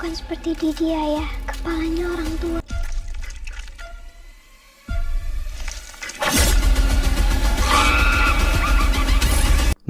bukan seperti Didi ayah, kepalanya orang tua.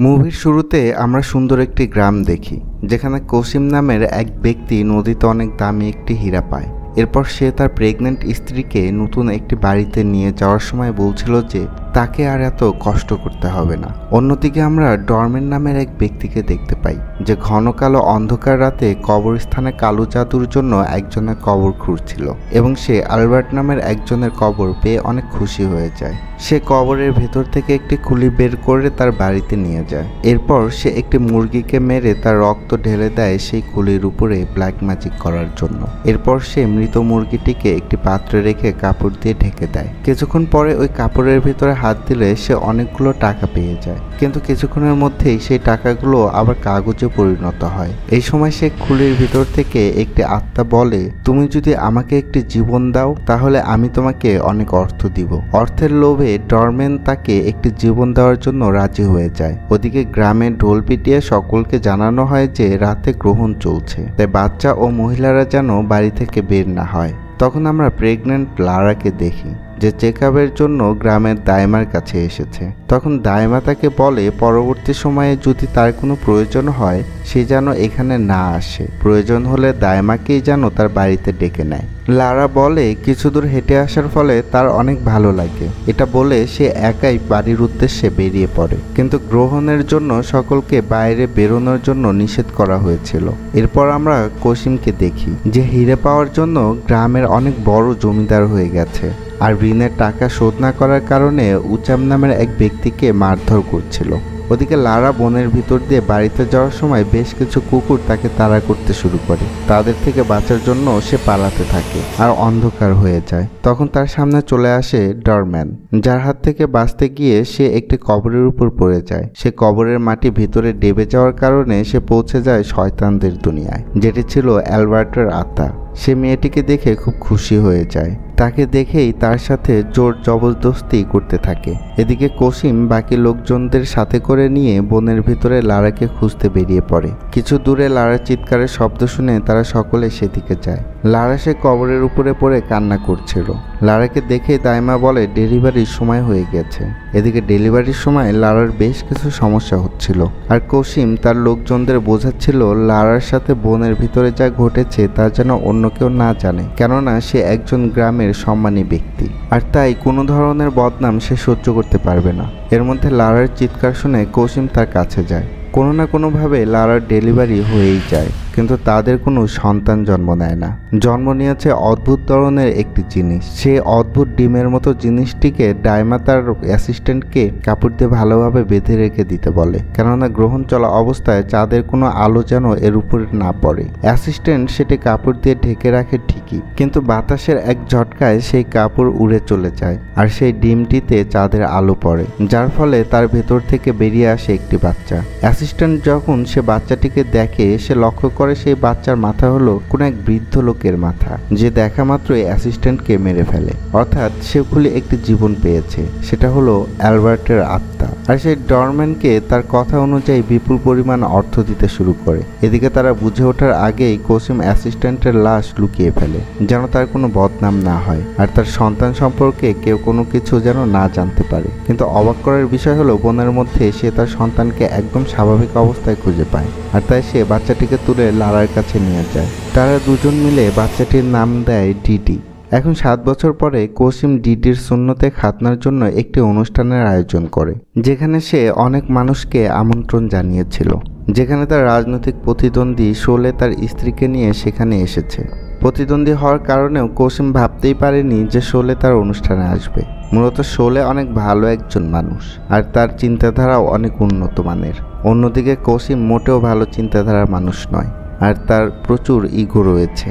মুভির শুরুতে আমরা সুন্দর একটি গ্রাম দেখি যেখানে কসিম নামের এক ব্যক্তি নদীতে অনেক দামি একটি হীরা পায়। এরপর সে তার প্রেগন্যান্ট স্ত্রীকে নতুন একটি বাড়িতে নিয়ে যাওয়ার সময় বলছিল যে তাকে আর এত কষ্ট করতে হবে না। অন্যদিকে আমরা ডরম্যান নামের এক ব্যক্তিকে দেখতে পাই যে ঘন কালো অন্ধকার রাতে কবরস্থানে কালো জাদুর জন্য একজনের কবর খুঁড়ছিল এবং সে আলবার্ট নামের একজনের কবর পেয়ে অনেক খুশি হয়ে যায়। সে কবরের ভেতর থেকে একটি খুলি বের করে তার বাড়িতে নিয়ে যায়। এরপর সে একটি মুরগিকে মেরে তার রক্ত ঢেলে দেয় সেই খুলির উপরে ব্ল্যাক ম্যাজিক করার জন্য। এরপর সে মৃত মুরগিটিকে একটি পাত্রে রেখে কাপড় দিয়ে ঢেকে দেয়। কিছুক্ষণ পরে ওই কাপড়ের ভেতরে হাত দিলে সে অনেকগুলো টাকা পেয়ে যায়, কিন্তু কিছুক্ষণের মধ্যেই সেই টাকাগুলো আবার কাগজে পরিণত হয়। এই সময় সে খুলির ভিতর থেকে একটি আত্মা বলে, তুমি যদি আমাকে একটি জীবন দাও তাহলে আমি তোমাকে অনেক অর্থ দিব। অর্থের লোভে ডরম্যান তাকে একটি জীবন দেওয়ার জন্য রাজি হয়ে যায়। ওদিকে গ্রামে ঢোল পিটিয়ে সকলকে জানানো হয় যে রাতে গ্রহণ চলছে, তাই বাচ্চা ও মহিলারা যেন বাড়ি থেকে বের না হয়। তখন আমরা প্রেগন্যান্ট লারাকে দেখি যে চেকআপের জন্য গ্রামের দাইমার কাছে এসেছে। তখন দাইমা তাকে বলে পরবর্তী সময়ে যদি তার কোনো প্রয়োজন হয় সে যেন এখানে না আসে, প্রয়োজন হলে দাইমাকেই যেন তার বাড়িতে ডেকে নেয়। লারা বলে কিছু দূর হেঁটে আসার ফলে তার অনেক ভালো লাগে। এটা বলে সে একাই বাড়ির উদ্দেশ্যে বেরিয়ে পড়ে, কিন্তু গ্রহণের জন্য সকলকে বাইরে বেরোনোর জন্য নিষেধ করা হয়েছিল। এরপর আমরা কসিমকে দেখি যে হিরে পাওয়ার জন্য গ্রামের অনেক বড় জমিদার হয়ে গেছে আর ঋণের টাকা শোধ না করার কারণে উচাম নামের এক ব্যক্তিকে মারধর করছিল। ওদিকে লারা বনের ভিতর দিয়ে বাড়িতে যাওয়ার সময় বেশ কিছু কুকুর তাকে তাড়া করতে শুরু করে। তাদের থেকে বাঁচার জন্য সে পালাতে থাকে আর অন্ধকার হয়ে যায়। তখন তার সামনে চলে আসে ডরম্যান, যার হাত থেকে বাঁচতে গিয়ে সে একটি কবরের উপর পড়ে যায়। সে কবরের মাটি ভিতরে ডেবে যাওয়ার কারণে সে পৌঁছে যায় শয়তানদের দুনিয়ায়, যেটি ছিল অ্যালবার্টের আত্মা। সে মেয়েটিকে দেখে খুব খুশি হয়ে যায়, তাকে দেখেই তার সাথে জোর জবরদস্তি করতে থাকে। এদিকে কসিম বাকি লোকজনদের সাথে করে নিয়ে বনের ভিতরে লারাকে খুঁজতে বেরিয়ে পড়ে। কিছু দূরে লারার চিৎকারের শব্দ শুনে তারা সকলে সেদিকে যায়। লারা সে কবরের উপরে পড়ে কান্না করছিল। লারাকে দেখে দাইমা বলে ডেলিভারির সময় হয়ে গেছে। এদিকে ডেলিভারির সময় লারার বেশ কিছু সমস্যা হচ্ছিল আর কসিম তার লোকজনদের বোঝাচ্ছিল লারার সাথে বনের ভিতরে যা ঘটেছে তা যেন অন্য কেউ না জানে, কেননা সে একজন গ্রামের সম্মানী ব্যক্তি আর তাই কোনো ধরনের বদনাম সে সহ্য করতে পারবে না। এর মধ্যে লারার চিৎকার শুনে কসিম তার কাছে যায়। কোনো না কোনোভাবে লারার ডেলিভারি হয়েই যায়, কিন্তু তাদের কোনো সন্তান জন্ম নেয় না। জন্ম নিয়েছে অদ্ভুত ধরনের একটি জিনিস। সে অদ্ভুত ডিমের মতো জিনিসটিকে দাইমা তার অ্যাসিস্ট্যান্টকে কাপড় দিয়ে ভালোভাবে বেঁধে রেখে দিতে বলে, কেননা গ্রহণ চলা অবস্থায় চাঁদের কোনো আলো যেন এর উপরে না পড়ে। অ্যাসিস্ট্যান্ট সেটি কাপড় দিয়ে ঢেকে রাখে ঠিকই, কিন্তু বাতাসের এক ঝটকায় সেই কাপড় উড়ে চলে যায় আর সেই ডিমটিতে চাঁদের আলো পড়ে, যার ফলে তার ভেতর থেকে বেরিয়ে আসে একটি বাচ্চা। অ্যাসিস্ট্যান্ট যখন সে বাচ্চাটিকে দেখে সে লক্ষ্য করে সেই বাচ্চার মাথা হলো কোনো এক বৃদ্ধ লোকের মাথা, যে দেখা মাত্রই অ্যাসিস্ট্যান্টকে মেরে ফেলে। অর্থাৎ সে খুলে একটি জীবন পেয়েছে, সেটা হলো অ্যালবার্টের আত্মা। আর সেই ডরম্যানকে তার কথা অনুযায়ী বিপুল পরিমাণ অর্থ দিতে শুরু করে। এদিকে তারা বুঝে ওঠার আগেই কসিম অ্যাসিস্ট্যান্টের লাশ লুকিয়ে ফেলে যেন তার কোনো বদনাম না হয় আর তার সন্তান সম্পর্কে কেউ কোনো কিছু যেন না জানতে পারে। কিন্তু অবাক করার বিষয় হলো বনের মধ্যে সে তার সন্তানকে একদম স্বাভাবিক অবস্থায় খুঁজে পায় আর তাই সে বাচ্চাটিকে তুলে লারার কাছে নিয়ে যায়। তারা দুজন মিলে বাচ্চাটির নাম দেয় ডিডি। এখন 7 বছর পরে কসিম ডিডির সুন্নতে খাতনার জন্য একটি অনুষ্ঠানের আয়োজন করে, যেখানে সে অনেক মানুষকে আমন্ত্রণ জানিয়েছিল। যেখানে তার রাজনৈতিক প্রতিদ্বন্দ্বী শোলে তার স্ত্রীকে নিয়ে সেখানে এসেছে। প্রতিদ্বন্দ্বী হওয়ার কারণেও কসিম ভাবতেই পারেনি যে শোলে তার অনুষ্ঠানে আসবে। মূলত শোলে অনেক ভালো একজন মানুষ আর তার চিন্তাধারাও অনেক উন্নত মানের। অন্যদিকে কসিম মোটেও ভালো চিন্তাধারার মানুষ নয় আর তার প্রচুর ইগো রয়েছে।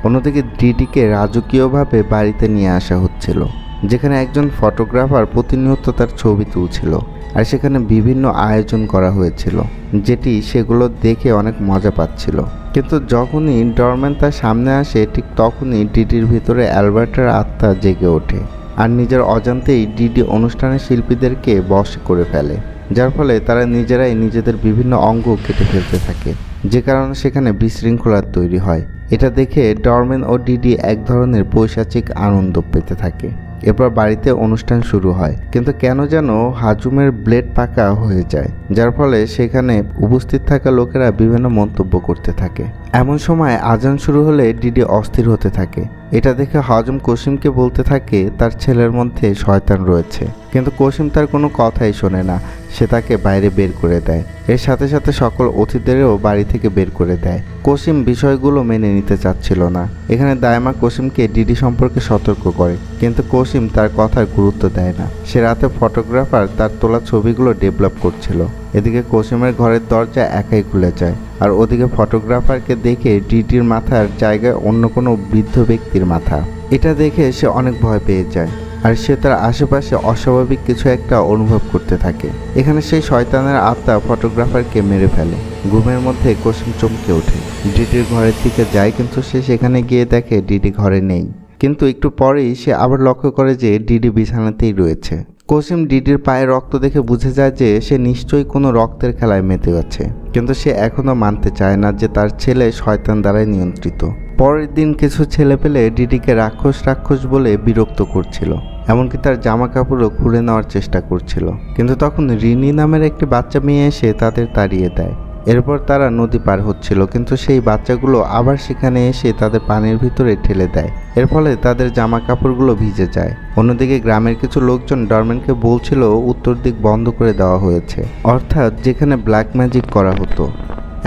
অন্যদিকে ডিডিকে রাজকীয়ভাবে বাড়িতে নিয়ে আসা হচ্ছিল, যেখানে একজন ফটোগ্রাফার প্রতিনিয়ত তার ছবি তুলছিল আর সেখানে বিভিন্ন আয়োজন করা হয়েছিল, যেটি সেগুলো দেখে অনেক মজা পাচ্ছিল। কিন্তু যখনই ডরম্যান তার সামনে আসে ঠিক তখনই ডিডির ভিতরে অ্যালবার্টের আত্মা জেগে ওঠে আর নিজের অজান্তেই ডিডি অনুষ্ঠানের শিল্পীদেরকে বশ করে ফেলে, যার ফলে তারা নিজেরাই নিজেদের বিভিন্ন অঙ্গ কেটে ফেলতে থাকে। যে কারণে সেখানে বিশৃঙ্খলা তৈরি হয়। এটা দেখে ডরম্যান ও ডিডি এক ধরনের পৈশাচিক আনন্দ পেতে থাকে। এরপর বাড়িতে অনুষ্ঠান শুরু হয়, কিন্তু কেন যেন হাজুমের ব্লেড পাকা হয়ে যায়, যার ফলে সেখানে উপস্থিত থাকা লোকেরা বিভিন্ন মন্তব্য করতে থাকে। এমন সময় আজান শুরু হলে ডিডি অস্থির হতে থাকে। এটা দেখে হাজুম কোসিমকে বলতে থাকে তার ছেলের মধ্যে শয়তান রয়েছে, কিন্তু কোসিম তার কোনো কথাই শোনে না। সে তাকে বাইরে বের করে দেয়। এর সাথে সাথে সকল অতিথিদেরও বাড়ি থেকে বের করে দেয়। কোসিম বিষয়গুলো মেনে নিতে চাচ্ছিল না। এখানে দাইমা কোসিমকে ডিডি সম্পর্কে সতর্ক করে, কিন্তু কোসিম তার কথার গুরুত্ব দেয় না। সে রাতে ফটোগ্রাফার তার তোলা ছবিগুলো ডেভেলপ করছিল। এদিকে কোসিমের ঘরের দরজা একাই খুলে যায়, আর ওদিকে ফটোগ্রাফারকে দেখে ডিডির মাথার জায়গায় অন্য কোনো বৃদ্ধ ব্যক্তির মাথা। এটা দেখে সে অনেক ভয় পেয়ে যায়, আর সে তার আশেপাশে অস্বাভাবিক কিছু একটা অনুভব করতে থাকে। এখানে সেই শয়তানের আত্মা ফটোগ্রাফারকে মেরে ফেলে। ঘুমের মধ্যে কোসিম চমকে ওঠে, ডিডির ঘরের দিকে যায়, কিন্তু সে সেখানে গিয়ে দেখে ডিডি ঘরে নেই। কিন্তু একটু পরেই সে আবার লক্ষ্য করে যে ডিডি বিছানাতেই রয়েছে। কোসিম ডিডির পায়ে রক্ত দেখে বুঝে যায় যে সে নিশ্চয়ই কোনো রক্তের খেলায় মেতে আছে, কিন্তু সে এখনও মানতে চায় না যে তার ছেলে শয়তান দ্বারাই নিয়ন্ত্রিত। পরের দিন কিছু ছেলেপেলে ডিডিকে রাক্ষস রাক্ষস বলে বিরক্ত করছিল, এমনকি তার জামা কাপড়ও খুলে নেওয়ার চেষ্টা করছিল। কিন্তু তখন রিনি নামের একটি বাচ্চা মেয়ে এসে তাদের তাড়িয়ে দেয়। এরপর তারা নদী পার হচ্ছিল, কিন্তু সেই বাচ্চাগুলো আবার সেখানে এসে তাদের পানির ভিতরে ঠেলে দেয়। এর ফলে তাদের জামা কাপড়গুলো ভিজে যায়। অন্যদিকে গ্রামের কিছু লোকজন ডরম্যানকে বলছিল উত্তর দিক বন্ধ করে দেওয়া হয়েছে, অর্থাৎ যেখানে ব্ল্যাক ম্যাজিক করা হতো।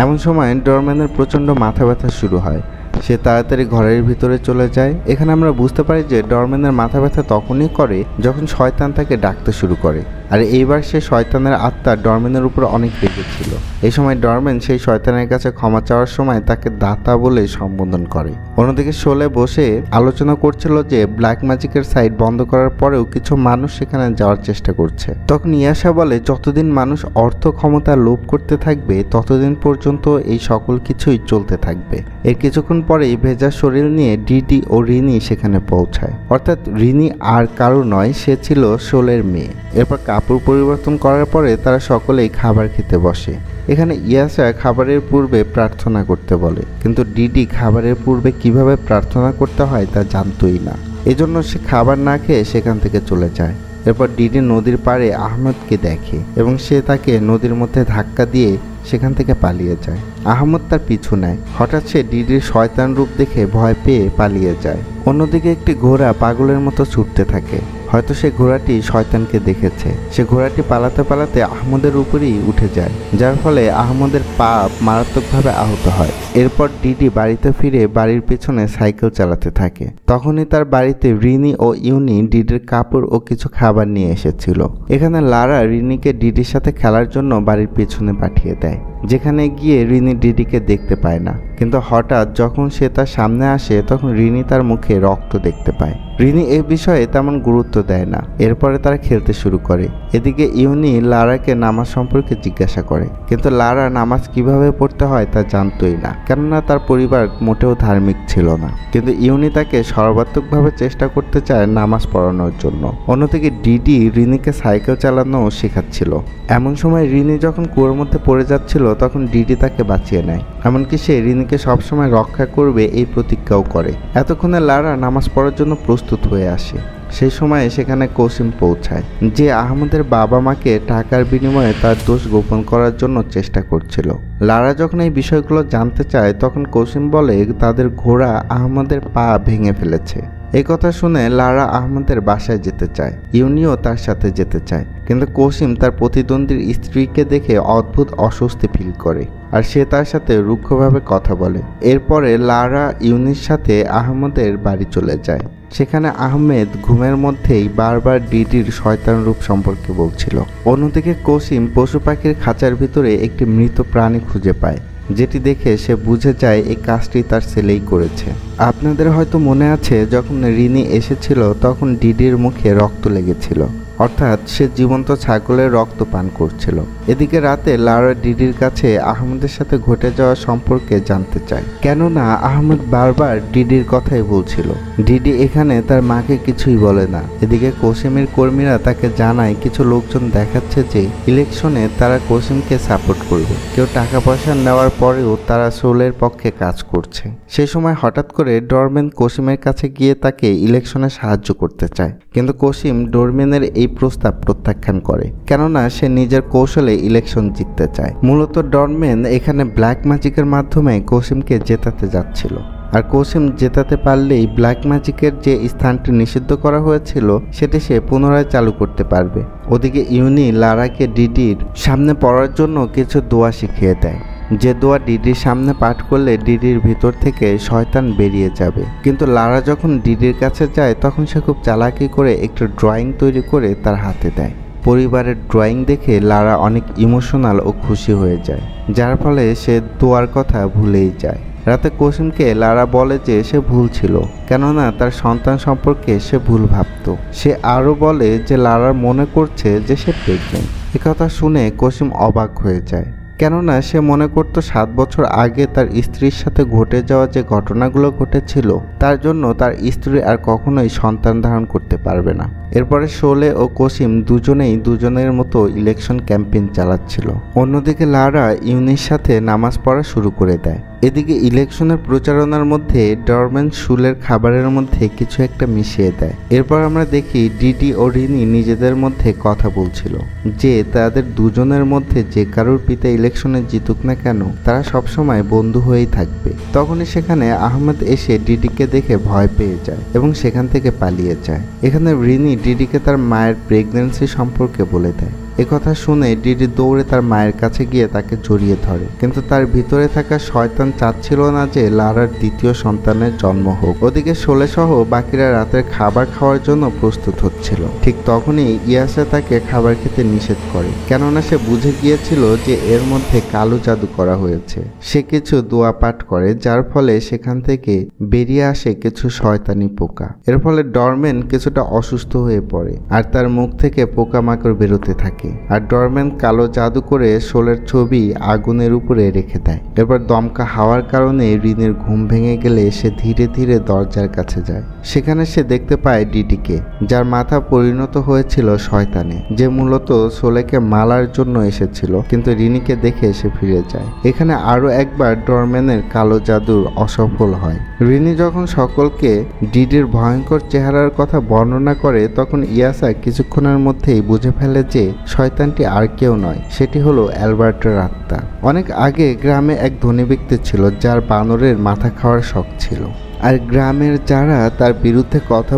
এমন সময় ডরম্যানের প্রচণ্ড মাথা ব্যথা শুরু হয়। সে তাড়াতাড়ি ঘরের ভিতরে চলে যায়। এখানে আমরা বুঝতে পারি যে ডরম্যানের মাথা ব্যথা তখনই করে যখন শয়তান তাকে ডাকতে শুরু করে, আর এইবার সে শয়তানের আত্মা ডরম্যানের উপর অনেক রেগেছিল। এই সময় ডরম্যান সেই শয়তানের কাছে ক্ষমা চাওয়ার সময় তাকে দাতা বলে সম্বোধন করে। অন্যদিকে শোলে বসে আলোচনা করছিল যে ব্ল্যাক ম্যাজিকের সাইট বন্ধ করার পরেও কিছু মানুষ সেখানে যাওয়ার চেষ্টা করছে। তখন ইয়াশা বলে যতদিন মানুষ অর্থ ক্ষমতা লোভ করতে থাকবে ততদিন পর্যন্ত এই সকল কিছুই চলতে থাকবে। এর কিছুক্ষণ পরেই ভেজা শরীর নিয়ে ডিডি ও রিনি সেখানে পৌঁছায়। অর্থাৎ রিনি আর কারো নয়, সে ছিল শোলের মেয়ে। এরপর কাপড় পরিবর্তন করার পরে তারা সকলেই খাবার খেতে বসে। এখানে ইয়াশা খাবারের পূর্বে প্রার্থনা করতে বলে, কিন্তু ডিডি খাবারের পূর্বে কিভাবে প্রার্থনা করতে হয় তা জানতোই না। এজন্য সে খাবার না খেয়ে সেখান থেকে চলে যায়। এরপর ডিডি নদীর পাড়ে আহমেদকে দেখে এবং সে তাকে নদীর মধ্যে ধাক্কা দিয়ে সেখান থেকে পালিয়ে যায়। আহমদ তার পিছু নেয়। হঠাৎ সে ডিডির শয়তান রূপ দেখে ভয় পেয়ে পালিয়ে যায়। অন্যদিকে একটি ঘোড়া পাগলের মতো ছুটতে থাকে। হয়তো সে ঘোড়াটি শয়তানকে দেখেছে। সে ঘোড়াটি পালাতে পালাতে আহমদের উপরেই উঠে যায়, যার ফলে আহমদের পা মারাত্মকভাবে আহত হয়। এরপর ডিডি বাড়িতে ফিরে বাড়ির পেছনে সাইকেল চালাতে থাকে। তখনই তার বাড়িতে রিনি ও ইউনি ডিডির কাপড় ও কিছু খাবার নিয়ে এসেছিল। এখানে লারা রিনিকে ডিডির সাথে খেলার জন্য বাড়ির পেছনে পাঠিয়ে দেয়, যেখানে গিয়ে রিনি ডিডিকে দেখতে পায় না। কিন্তু হঠাৎ যখন সে তার সামনে আসে তখন রিনি তার মুখে রক্ত দেখতে পায়। রিনি এই বিষয়ে তেমন গুরুত্ব দেয় না। এরপরে তারা খেলতে শুরু করে। এদিকে ইউনি লারাকে নামাজ সম্পর্কে জিজ্ঞাসা করে, কিন্তু লারা নামাজ কিভাবে পড়তে হয় তা জানতোই না, কেননা তার পরিবার মোটেও ধার্মিক ছিল না। কিন্তু ইউনি তাকে সর্বাত্মকভাবে চেষ্টা করতে চায় নামাজ পড়ানোর জন্য। অন্যদিকে ডিডি রিনিকে সাইকেল চালানো শেখাচ্ছিল। এমন সময় রিনি যখন কুয়োর মধ্যে পড়ে যাচ্ছিল তখন ডিডি তাকে বাঁচিয়ে নেয়। এমনকি সে রিনিকে সবসময় রক্ষা করবে এই প্রতিজ্ঞাও করে। এতক্ষণে লারা নামাজ পড়ার জন্য প্রস্তুত হয়ে আসে। সেই সময়ে সেখানে কোসিম পৌঁছায়, যে আহমদের বাবা মাকে টাকার বিনিময়ে তার দোষ গোপন করার জন্য চেষ্টা করছিল। লারা যখন এই বিষয়গুলো জানতে চায় তখন কোসিম বলে তাদের ঘোড়া আহমদের পা ভেঙে ফেলেছে। এই কথা শুনে লারা আহমদের বাসায় যেতে চায়। ইউনিও তার সাথে যেতে চায়, কিন্তু কোসিম তার প্রতিদ্বন্দ্বীর স্ত্রীকে দেখে অদ্ভুত অস্বস্তি ফিল করে, আর সে তার সাথে রুক্ষভাবে কথা বলে। এরপরে লারা ইউনির সাথে আহমদের বাড়ি চলে যায়। সেখানে আহমেদ ঘুমের মধ্যেই বারবার ডিডির শয়তান রূপ সম্পর্কে বলছিল। অন্যদিকে কোসিম পশু পাখির খাঁচার ভিতরে একটি মৃত প্রাণী খুঁজে পায়, যেটি দেখে সে বুঝে যায় এই কাজটি তার ছেলেই করেছে। আপনাদের হয়তো মনে আছে যখন রিনি এসেছিল তখন ডিডির মুখে রক্ত লেগেছিল। অর্থাৎ সে জীবন্ত ছাগলের রক্ত পান করছিল। এদিকে রাতে লারা ডিডির কাছে আহমেদের সাথে ঘটে যাওয়া সম্পর্কে জানতে চায়, কেননা আহমেদ বারবার ডিডির কথাই বলছিল। ডিডি এখানে তার মাকে কিছুই বলে না। এদিকে কসিমের কর্মীরা তাকে জানায় কিছু লোকজন দেখাচ্ছে যে ইলেকশনে তারা কসিমকে সাপোর্ট করবে, কেউ টাকা পয়সা নেওয়ার পরেও তারা সোলের পক্ষে কাজ করছে। সে সময় হঠাৎ করে ডরম্যান কসিমের কাছে গিয়ে তাকে ইলেকশনে সাহায্য করতে চায়, কিন্তু কসিম ডরম্যানের এই প্রস্তাব প্রত্যাখ্যান করে, কেননা সে নিজের কৌশলে ইলেকশন জিততে চায়। মূলত ডরম্যান এখানে ব্ল্যাক ম্যাজিকের মাধ্যমে কসিমকে জেতাতে যাচ্ছিল, আর কসিম জেতাতে পারলেই ব্ল্যাক ম্যাজিকের যে স্থানটি নিষিদ্ধ করা হয়েছিল সেটি সে পুনরায় চালু করতে পারবে। ওদিকে ইউনি লারাকে ডিডির সামনে পড়ার জন্য কিছু দোয়া শিখিয়ে দেয়, যে দোয়া ডিডির সামনে পাঠ করলে ডিডির ভিতর থেকে শয়তান বেরিয়ে যাবে। কিন্তু লারা যখন ডিডির কাছে যায় তখন সে খুব চালাকি করে একটা ড্রয়িং তৈরি করে তার হাতে দেয়। পরিবারের ড্রয়িং দেখে লারা অনেক ইমোশনাল ও খুশি হয়ে যায়, যার ফলে সে দোয়ার কথা ভুলেই যায়। রাতে কসিমকে লারা বলে যে সে ভুল ছিল, কেননা তার সন্তান সম্পর্কে সে ভুল ভাবত। সে আরও বলে যে লারা মনে করছে যে সে প্রেগনেন্ট। একথা শুনে কসিম অবাক হয়ে যায়, কেননা সে মনে করত 7 বছর আগে তার স্ত্রীর সাথে ঘটে যাওয়া যে ঘটনাগুলো ঘটেছিল তার জন্য তার স্ত্রী আর কখনোই সন্তান ধারণ করতে পারবে না। এরপরে শোলে ও কসিম দুজনেই দুজনের মতো ইলেকশন ক্যাম্পেইন চালাচ্ছিল। অন্যদিকে লারা ইউনির সাথে নামাজ পড়া শুরু করে দেয়। এদিকে ইলেকশনের প্রচারণার মধ্যে ডরম্যান শুলের খাবারের মধ্যে কিছু একটা মিশিয়ে দেয়। এরপর আমরা দেখি ডিডি ও রিনি নিজেদের মধ্যে কথা বলছিল যে তাদের দুজনের মধ্যে যে কারোর পিতা ইলেকশনে জিতুক না কেন তারা সবসময় বন্ধু হয়েই থাকবে। তখনই সেখানে আহমেদ এসে ডিডিকে দেখে ভয় পেয়ে যায় এবং সেখান থেকে পালিয়ে যায়। এখানে রিনি ডিডিকে তার মায়ের প্রেগন্যান্সি সম্পর্কে বলে দেয়। একথা শুনে ডিডি দৌড়ে তার মায়ের কাছে গিয়ে তাকে জড়িয়ে ধরে, কিন্তু তার ভিতরে থাকা শয়তান চাচ্ছিল না যে লারার দ্বিতীয় সন্তানের জন্ম হোক। ওদিকে শোলে সহ বাকিরা রাতের খাবার খাওয়ার জন্য প্রস্তুত হচ্ছিল। ঠিক তখনই ইয়াসা তাকে খাবার খেতে নিষেধ করে, কেননা সে বুঝে গিয়েছিল যে এর মধ্যে কালো জাদু করা হয়েছে। সে কিছু দোয়া পাঠ করে, যার ফলে সেখান থেকে বেরিয়ে আসে কিছু শয়তানি পোকা। এর ফলে ডরম্যান কিছুটা অসুস্থ হয়ে পড়ে আর তার মুখ থেকে পোকামাকড় বেরোতে থাকে। আর ডরম্যান কালো জাদু করে শোলের ছবি আগুনের উপরে রেখে দেয়। এরপর দমকা হাওয়ার কারণে রিনের ঘুম ভেঙে গেলে সে ধীরে ধীরে দরজার কাছে যায়। সেখানে সে দেখতে পায় ডিডিকে, যার মাথা পরিণত হয়েছিল শয়তানে, যে মূলত শোলেকে মালার জন্য এসেছিল, কিন্তু রিনিকে দেখে সে ফিরে যায়। এখানে আরো একবার ডরম্যানের কালো জাদুর অসফল হয়। রিনি যখন সকলকে ডিডির ভয়ঙ্কর চেহারার কথা বর্ণনা করে তখন ইয়াসা কিছুক্ষণের মধ্যেই বুঝে ফেলে যে শয়তানটি আর কেউ নয়, সেটি হলো অ্যালবার্টের আত্মা। অনেক আগে গ্রামে এক ধনী ব্যক্তি ছিল যার বানরের মাথা খাওয়ার শখ ছিল, আর গ্রামের যারা তার বিরুদ্ধে কথা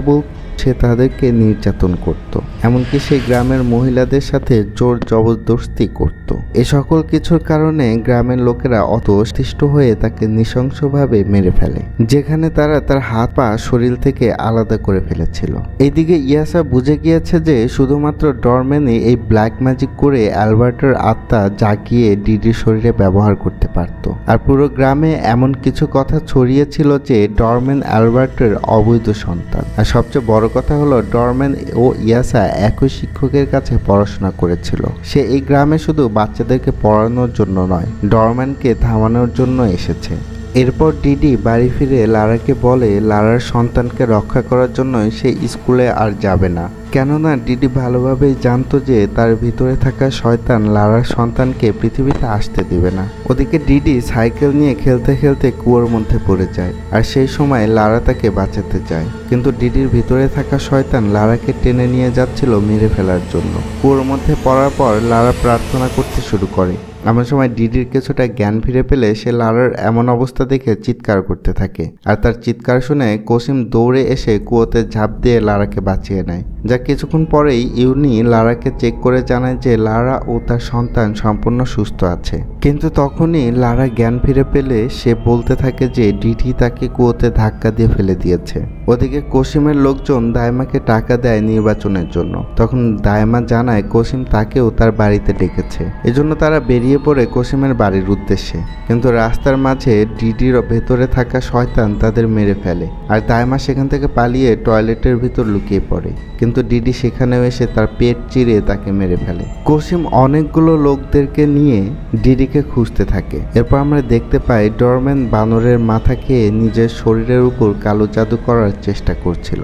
সে তাদেরকে নির্যাতন করত, এমনকি সেই গ্রামের মহিলাদের সাথে জোর জবরদস্তি করত। এ সকল কিছুর কারণে গ্রামের লোকেরা অতিষ্ঠ হয়ে তাকে নৃশংসভাবে মেরে ফেলে, যেখানে তারা তার হাত পা শরীর থেকে আলাদা করে ফেলেছিল। এইদিকে ইয়াসা বুঝে গিয়েছে যে শুধুমাত্র ডরম্যানই এই ব্ল্যাক ম্যাজিক করে অ্যালবার্টের আত্মা জাগিয়ে ডিডির শরীরে ব্যবহার করতে পারত। আর পুরো গ্রামে এমন কিছু কথা ছড়িয়েছিল যে ডরম্যান অ্যালবার্টের অবৈধ সন্তান। আর সবচেয়ে বড় কথা হলো ডরম্যান ও ইয়াসা একই শিক্ষকের কাছে পড়াশোনা করেছিল। সে এই গ্রামে শুধু বাচ্চাদেরকে পড়ানোর জন্য নয়, ডরম্যানকে থামানোর জন্য এসেছে। এরপর ডিডি বাড়ি ফিরে লারাকে বলে লারার সন্তানকে রক্ষা করার জন্য সে স্কুলে আর যাবে না, কেননা ডিডি ভালোভাবেই জানতো যে তার ভিতরে থাকা শয়তান লারার সন্তানকে পৃথিবীতে আসতে দিবে না। ওদিকে ডিডি সাইকেল নিয়ে খেলতে খেলতে কুয়োর মধ্যে পড়ে যায়, আর সেই সময় লারা তাকে বাঁচাতে যায়, কিন্তু ডিডির ভিতরে থাকা শয়তান লারাকে টেনে নিয়ে যাচ্ছিল মেরে ফেলার জন্য। কুয়োর মধ্যে পড়ার পর লারা প্রার্থনা করতে শুরু করে। এমন সময় ডিডির কিছুটা জ্ঞান ফিরে পেলে সে লারার এমন অবস্থা দেখে চিৎকার করতে থাকে, আর তার চিৎকার শুনে কসিম দৌড়ে এসে কুয়োতে ঝাঁপ দিয়ে লারাকে বাঁচিয়ে নেয়। যা কিছুক্ষণ পরেই ইউনি লারাকে চেক করে জানায় যে লারা ও তার সন্তান সম্পূর্ণ সুস্থ আছে। কিন্তু তখনই লারা জ্ঞান ফিরে পেলে সে বলতে থাকে যে ডিডি তাকে কুয়োতে ধাক্কা দিয়ে ফেলে দিয়েছে। ওদিকে কসিমের লোকজন দাইমাকে টাকা দেয় নির্বাচনের জন্য। তখন দাইমা জানায় কসিম তাকেও তার বাড়িতে ডেকেছে, এজন্য তারা বেরিয়ে পড়ে কসিমের বাড়ির উদ্দেশ্যে। কিন্তু রাস্তার মাঝে ডিডির ভেতরে থাকা শয়তান তাদের মেরে ফেলে, আর দাইমা সেখান থেকে পালিয়ে টয়লেটের ভিতর লুকিয়ে পড়ে। কিন্তু কিন্তু ডিডি সেখানেও এসে তার পেট চিরে তাকে মেরে ফেলে। কসিম অনেকগুলো লোকদেরকে নিয়ে ডিডিকে খুঁজতে থাকে। এরপর আমরা দেখতে পাই ডরম্যান বানরের মাথা খেয়ে নিজের শরীরের উপর কালো জাদু করার চেষ্টা করছিল।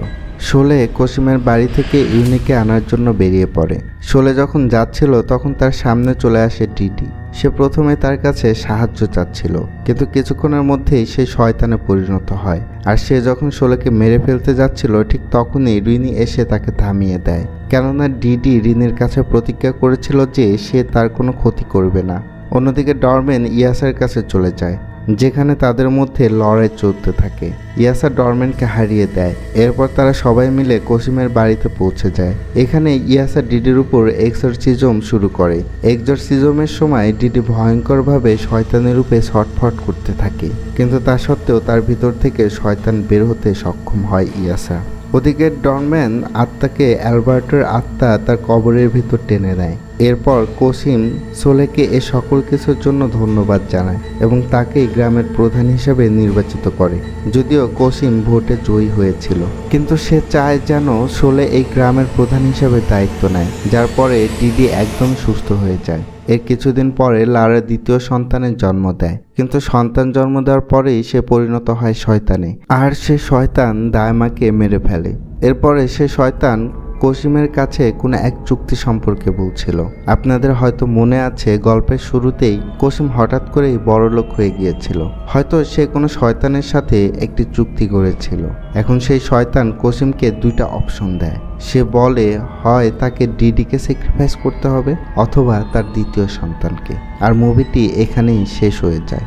শোলে কসিমের বাড়ি থেকে ইউনিকে আনার জন্য বেরিয়ে পড়ে। শোলে যখন যাচ্ছিল তখন তার সামনে চলে আসে ডিডি। সে প্রথমে তার কাছে সাহায্য চাচ্ছিল, কিন্তু কিছুক্ষণের মধ্যেই সে শয়তানে পরিণত হয়। আর সে যখন শোলেকে মেরে ফেলতে যাচ্ছিল ঠিক তখনই রিনি এসে তাকে থামিয়ে দেয়, কেননা ডিডি রিনির কাছে প্রতিজ্ঞা করেছিল যে সে তার কোনো ক্ষতি করবে না। অন্যদিকে ডরম্যান ইয়াসার কাছে চলে যায়, যেখানে তাদের মধ্যে লড়াই চলতে থাকে। ইয়াসা ডরম্যানকে হারিয়ে দেয়। এরপর তারা সবাই মিলে কসিমের বাড়িতে পৌঁছে যায়। এখানে ইয়াসা ডিডির উপর এক্সরসিজম শুরু করে। এক্সরসিজমের সময় ডিডি ভয়ঙ্করভাবে শয়তানের রূপে ছটফট করতে থাকে, কিন্তু তা সত্ত্বেও তার ভিতর থেকে শয়তান বের হতে সক্ষম হয় ইয়াসা। ওদিকে ডরম্যান আত্মাকে অ্যালবার্টের আত্মা তার কবরের ভিতর টেনে নেয়। এরপর কসিম সোলেকে এ সকল কিছুর জন্য ধন্যবাদ জানায় এবং তাকেই গ্রামের প্রধান হিসেবে নির্বাচিত করে। যদিও কসিম ভোটে জয়ী হয়েছিল, কিন্তু সে চায় যেন সোলে এই গ্রামের প্রধান হিসেবে দায়িত্ব নেয়, যার পরে ডিডি একদম সুস্থ হয়ে যায়। এর কিছুদিন পরে লারা দ্বিতীয় সন্তানের জন্ম দেয়, কিন্তু সন্তান জন্ম দেওয়ার পরেই সে পরিণত হয় শয়তানে, আর সে শয়তান দায়মাকে মেরে ফেলে। এরপরে সে শয়তান কসিমের কাছে কোনো এক চুক্তি সম্পর্কে বলছিল। আপনাদের হয়তো মনে আছে, গল্পের শুরুতেই কসিম হঠাৎ করেই বড়লোক হয়ে গিয়েছিল। হয়তো সে কোনো শয়তানের সাথে একটি চুক্তি করেছিল। এখন সেই শয়তান কসিমকে দুইটা অপশন দেয়। সে বলে হয় তাকে ডিডিকে স্যাক্রিফাইস করতে হবে অথবা তার দ্বিতীয় সন্তানকে। আর মুভিটি এখানেই শেষ হয়ে যায়।